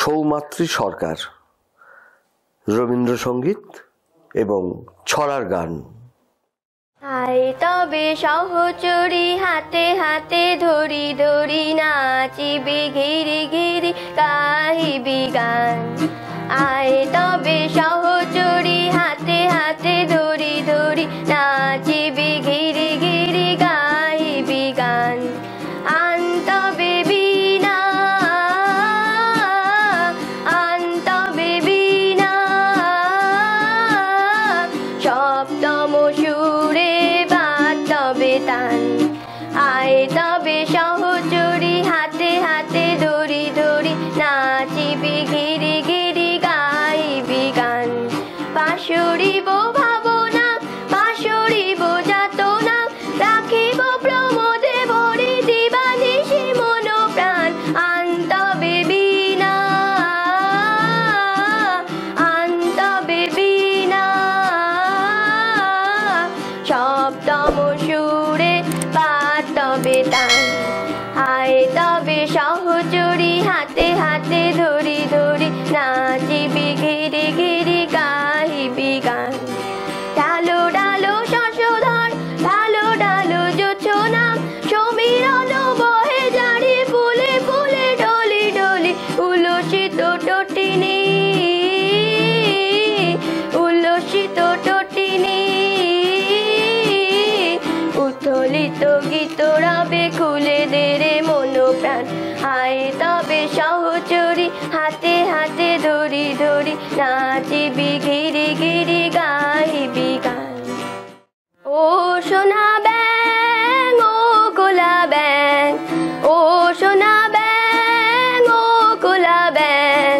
সৌমাত্রী সরকার, রবীন্দ্রসঙ্গীত এবং ছড়ার গান। আয় তবে সহচরী হাতে হাতে ধরি ধরি নাচিবি ঘিরি ঘিরি গাহিবি গান। আয় তবে সহচরী হাতে হাতে ধরি ধরি নাচিবি ঘিরি ঘিরি গাহিবি গান। আন তবে বীণা আন তবে বীণা সপ্তম সুরে বাদ তবে তান। আয় তবে সহচরী হাতে হাতে ধরি ধরি নাচিবি ঘিরি ঘিরি গাইবি গান। পাশরিব ভাবনা পাশরিব যাতনা রাখিব প্রমোদে ভরি দিবানিশি মন প্রাণ। আন তবে বীণা আন তবে বীণা সপ্তম সুরে বাদ তবে তান। আয় তবে সহচরী হাতে হাতে ধরি ধরি নাচিবি ঘিরি ঘিরি গাহিবি গান। ডালো ডালো শশধর ডালো ডালো জোছনা সমীরণ বহে জারি ফুলে ফুলে ডলি ডলি উল্লসিত টটিনি উল্লসিত টটিনি উত্থলিত গীত রবে খুলে দে রে মন প্রাণ। আয় তবে সহচরী হাতে হাতে ধরি ধরি নাচিবি ঘিরি ঘিরি গাহিবি গান। ও সোনা ব্যাং ও কোলা ব্যাং ও সোনা ব্যাং ও কোলা ব্যাং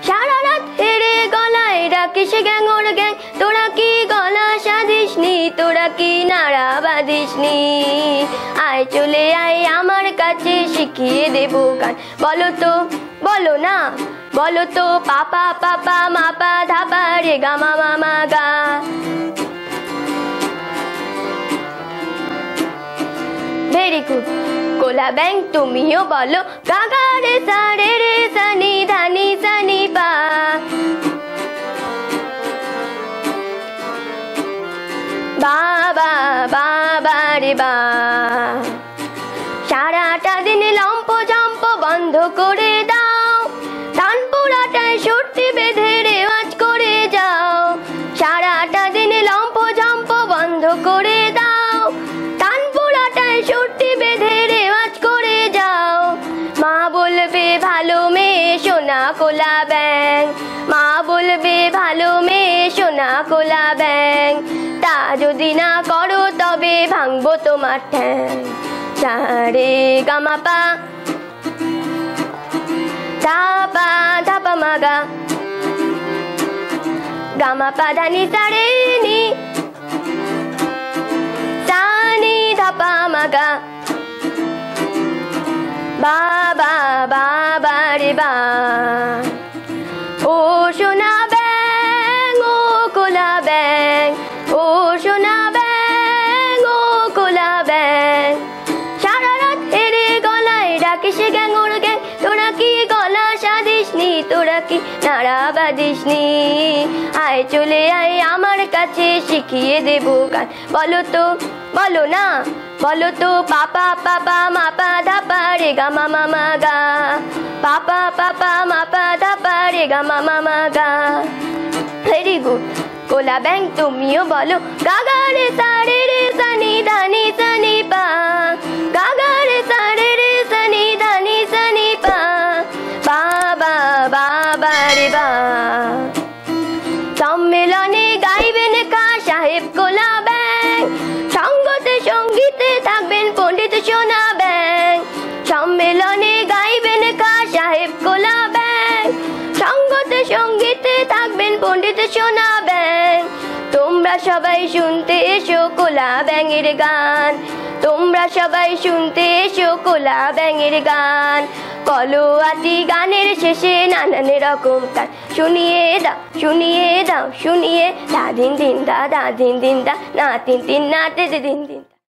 সারা রাত হেরে গলায় ডাকিস গ্যাং ওর গ্যাং। তোরা কি গলা সাধিসনি তোরা কি নাড়া বাঁধিসনি। আয় চলে আয় আমার কাছে শিখিয়ে দেবো গান। বলো তো বলো না বলো তো পাপা পাপা মাপা ধাপা রে গা মামা মা গা। ভেরি গুড কোলা ব্যাং তুমিও বলো গা গা রে সা রে সানি ধানি সানি পা। বাবা বাবা রে বা সারাটা দিন লম্প জম্প বন্ধ করে দাও। টান পোড়াটায় সর্তি বেঁধে রেওয়াজ করে যাও। সারাটা দিন লম্প জম্প বন্ধ করে দাও। টান পোড়াটায় সর্তি বেঁধে রেওয়াজ করে যাও। মা বলবে ভালো মেয়ে সোনা কোলা ব্যাং। মা বলবে ভালো মেয়ে সোনা কোলা ব্যাং। তা যদি না করো তবে ভাঙবো তোমার ঠ্যাং। সারে গামা পা ধাপা ধাপা মাগা গামা পা ধানি সারে নি সানি ধাপা মাগা। বাবা বাবা রে বা ও সোনা ব্যাং ও কোলা ব্যাং ও সোনা ব্যাং ও কোলা ব্যাং সারা রাত হেরে গলায় ডাকিস গ্যাং ওর গ্যাং। তোরা কি গলা সাধিসনি তোরা কি নাড়া বাঁধিসনি। আয় চলে আয় আমার কাছে শিখিয়ে দেবো গান। বলো তো বলো না বলো তো পাপা পাপা মাপা ধাপা রে গা মামা মা গা। পাপা পাপা মাপা ধাপা রে গা মামা মা গা। ভেরি গুড কোলা ব্যাং তুমিও বলো গা গা রে সা রে সানি ধানি সানি পা। গা গা রে সা রে সানি ধানি সানি পা। বাবা বাবা রে বা সম্মেলনে গাইবেন কা সাহেব কোলা ব্যাং। সঙ্গতে সঙ্গীতে থাকবেন পণ্ডিত সোনা ব্যাং। সম্মেলনে গাইবেন কা সাহেব কোলা ব্যাং। সঙ্গতে সঙ্গীতে থাকবেন পণ্ডিত সোনা ব্যাং। তোমরা সবাই শুনতে এসো কোলা ব্যাঙের গান। তোমরা সবাই শুনতে এসো কোলা ব্যাঙের গান। কলোয়াতি গানের শেষে নানান রকম গান শুনিয়ে দাও শুনিয়ে দাও শুনিয়ে দা দিন দিন দা দা দিন দিন দা না তিন তিন না তে দিন দিন।